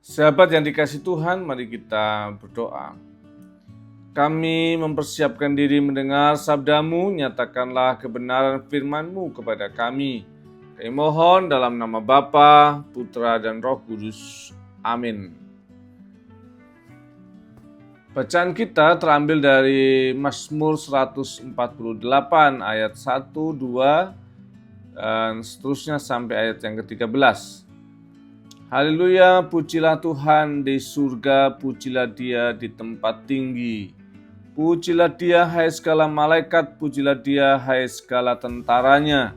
Sahabat yang dikasihi Tuhan, mari kita berdoa. Kami mempersiapkan diri mendengar sabda-Mu, nyatakanlah kebenaran firman-Mu kepada kami. Kami mohon dalam nama Bapa, Putra, dan Roh Kudus. Amin. Bacaan kita terambil dari Mazmur 148 ayat 1, 2, dan seterusnya sampai ayat yang ke-13. Haleluya, pujilah Tuhan di surga, pujilah Dia di tempat tinggi. Pujilah Dia, hai segala malaikat, pujilah Dia, hai segala tentaranya.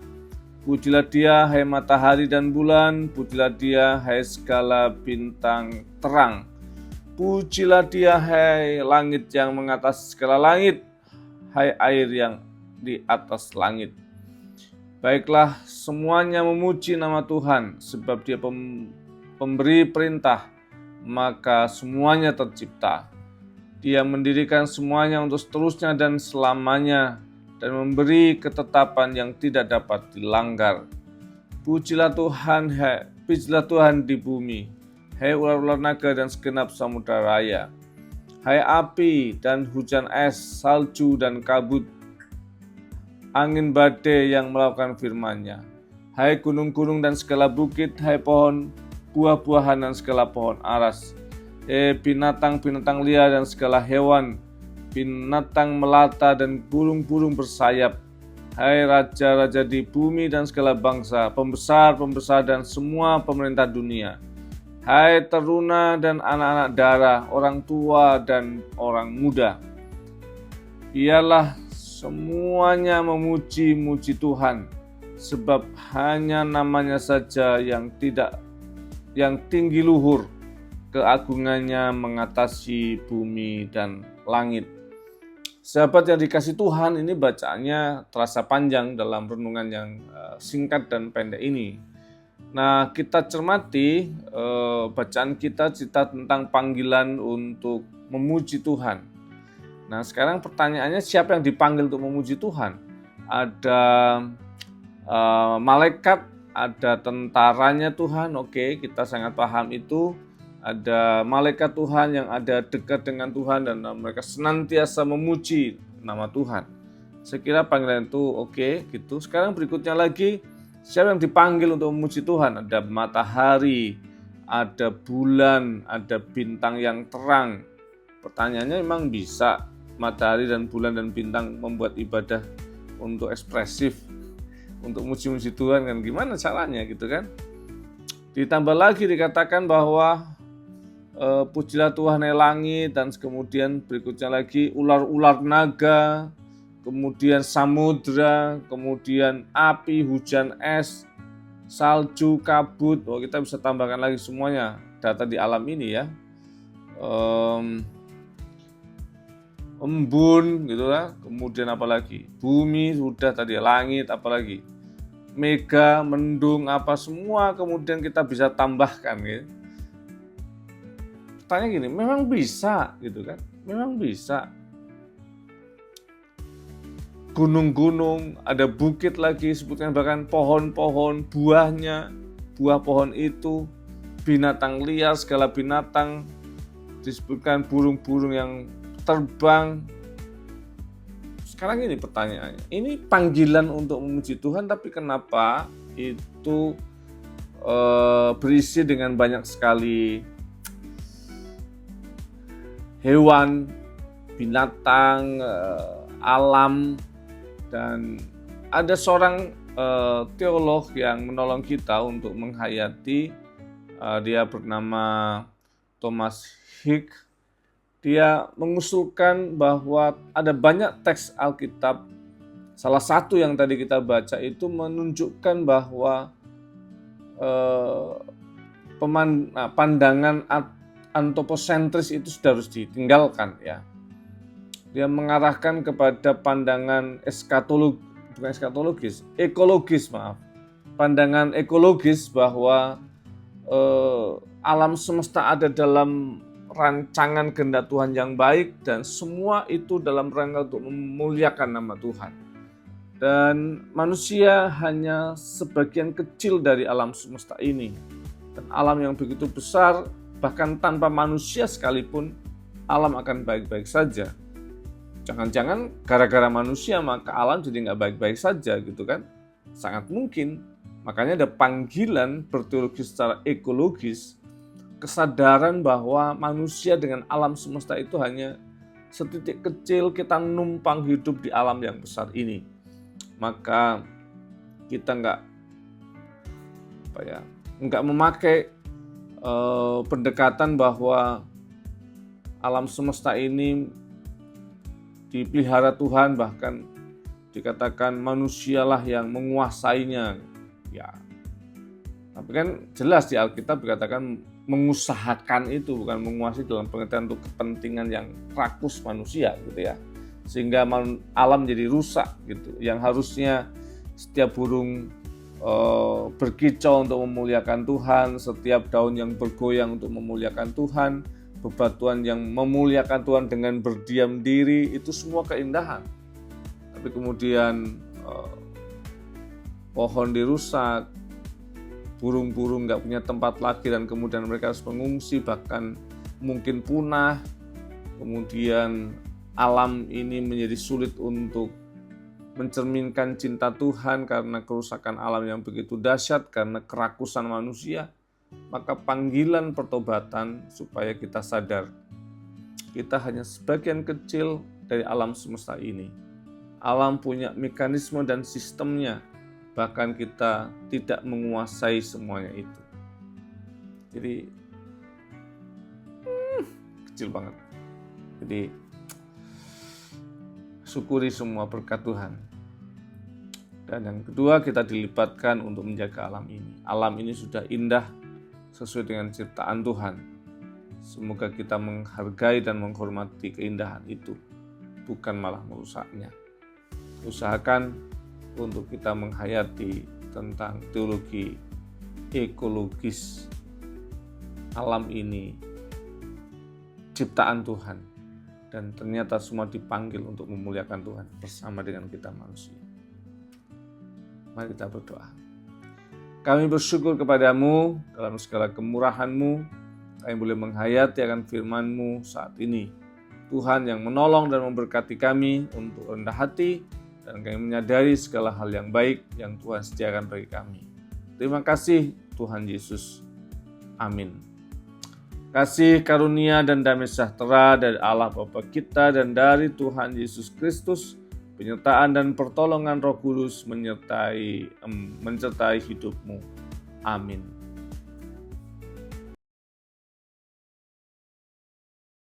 Pujilah Dia, hai matahari dan bulan, pujilah Dia, hai segala bintang terang. Pujilah Dia, hai langit yang mengatasi segala langit, hai air yang di atas langit. Baiklah, semuanya memuji nama Tuhan, sebab Dia pemberi perintah, maka semuanya tercipta. Dia mendirikan semuanya untuk seterusnya dan selamanya, dan memberi ketetapan yang tidak dapat dilanggar. Pujilah Tuhan di bumi, hai ular-ular naga dan segenap samudera raya, hai api dan hujan es, salju dan kabut, angin badai yang melakukan firman-Nya, hai gunung-gunung dan segala bukit, hai pohon buah-buahan dan segala pohon aras, binatang-binatang liar dan segala hewan, binatang melata dan burung-burung bersayap, hai raja-raja di bumi dan segala bangsa, pembesar-pembesar dan semua pemerintah dunia, hai teruna dan anak-anak dara, orang tua dan orang muda. Biarlah semuanya memuji-muji Tuhan, sebab hanya namanya saja yang tinggi luhur, keagungannya mengatasi bumi dan langit. Sahabat yang dikasihi Tuhan, ini bacaannya terasa panjang dalam renungan yang singkat dan pendek ini. Nah, kita cermati bacaan kita cerita tentang panggilan untuk memuji Tuhan. Nah, sekarang pertanyaannya, siapa yang dipanggil untuk memuji Tuhan? Ada malaikat, ada tentaranya Tuhan, oke, kita sangat paham itu. Ada malaikat Tuhan yang ada dekat dengan Tuhan dan mereka senantiasa memuji nama Tuhan. Saya kira panggilan itu oke, gitu. Sekarang berikutnya lagi, siapa yang dipanggil untuk memuji Tuhan? Ada matahari, ada bulan, ada bintang yang terang. Pertanyaannya, memang bisa matahari dan bulan dan bintang membuat ibadah untuk ekspresif, untuk muji-muji Tuhan, kan gimana caranya gitu kan? Ditambah lagi dikatakan bahwa pujilah Tuhan hai langit, dan kemudian berikutnya lagi ular-ular naga, kemudian samudra, kemudian api, hujan es, salju, kabut. Kita bisa tambahkan lagi semuanya data di alam ini ya. Embun gitu lah, kemudian apa lagi? Bumi sudah tadi, langit apalagi? Mega, mendung, apa semua kemudian kita bisa tambahkan gitu. Tanya gini, memang bisa gitu kan? Memang bisa. Gunung-gunung, ada bukit lagi, sebutkan bahkan pohon-pohon, buahnya, buah pohon itu, binatang liar, segala binatang, disebutkan burung-burung yang terbang. Sekarang ini pertanyaannya, ini panggilan untuk memuji Tuhan, tapi kenapa itu berisi dengan banyak sekali hewan, binatang, alam, dan ada seorang teolog yang menolong kita untuk menghayati. Dia bernama Thomas Hicks. Dia mengusulkan bahwa ada banyak teks Alkitab, salah satu yang tadi kita baca itu menunjukkan bahwa pandangan antroposentris itu sudah harus ditinggalkan ya. Dia mengarahkan kepada pandangan ekologis. Pandangan ekologis bahwa alam semesta ada dalam rancangan kehendak Tuhan yang baik, dan semua itu dalam rangka untuk memuliakan nama Tuhan. Dan manusia hanya sebagian kecil dari alam semesta ini. Dan alam yang begitu besar bahkan tanpa manusia sekalipun alam akan baik-baik saja. Jangan-jangan gara-gara manusia maka alam jadi nggak baik-baik saja gitu kan? Sangat mungkin. Makanya ada panggilan berteologi secara ekologis, kesadaran bahwa manusia dengan alam semesta itu hanya setitik kecil, kita numpang hidup di alam yang besar ini. Maka kita nggak memakai pendekatan bahwa alam semesta ini dipelihara Tuhan, bahkan dikatakan manusialah yang menguasainya. Ya, tapi kan jelas di Alkitab dikatakan mengusahakan itu, bukan menguasai dalam pengertian untuk kepentingan yang rakus manusia gitu ya, sehingga alam jadi rusak gitu. Yang harusnya setiap burung berkicau untuk memuliakan Tuhan, setiap daun yang bergoyang untuk memuliakan Tuhan, bebatuan yang memuliakan Tuhan dengan berdiam diri, itu semua keindahan. Tapi kemudian pohon dirusak, burung-burung nggak punya tempat lagi, dan kemudian mereka harus mengungsi, bahkan mungkin punah. Kemudian alam ini menjadi sulit untuk mencerminkan cinta Tuhan karena kerusakan alam yang begitu dahsyat, karena kerakusan manusia. Maka panggilan pertobatan supaya kita sadar, kita hanya sebagian kecil dari alam semesta ini. Alam punya mekanisme dan sistemnya, bahkan kita tidak menguasai semuanya itu. Jadi kecil banget. Jadi syukuri semua berkat Tuhan. Dan yang kedua, kita dilibatkan untuk menjaga alam ini. Alam ini sudah indah sesuai dengan ciptaan Tuhan. Semoga kita menghargai dan menghormati keindahan itu, bukan malah merusaknya. Usahakan untuk kita menghayati tentang teologi ekologis alam ini, ciptaan Tuhan, dan ternyata semua dipanggil untuk memuliakan Tuhan bersama dengan kita manusia. Mari kita berdoa. Kami bersyukur kepadamu dalam segala kemurahan-Mu, kami boleh menghayati akan firman-Mu saat ini. Tuhan yang menolong dan memberkati kami untuk rendah hati, dan kami menyadari segala hal yang baik yang Tuhan sediakan bagi kami. Terima kasih Tuhan Yesus. Amin. Kasih karunia dan damai sejahtera dari Allah Bapa kita dan dari Tuhan Yesus Kristus, penyertaan dan pertolongan Roh Kudus menyertai hidupmu. Amin.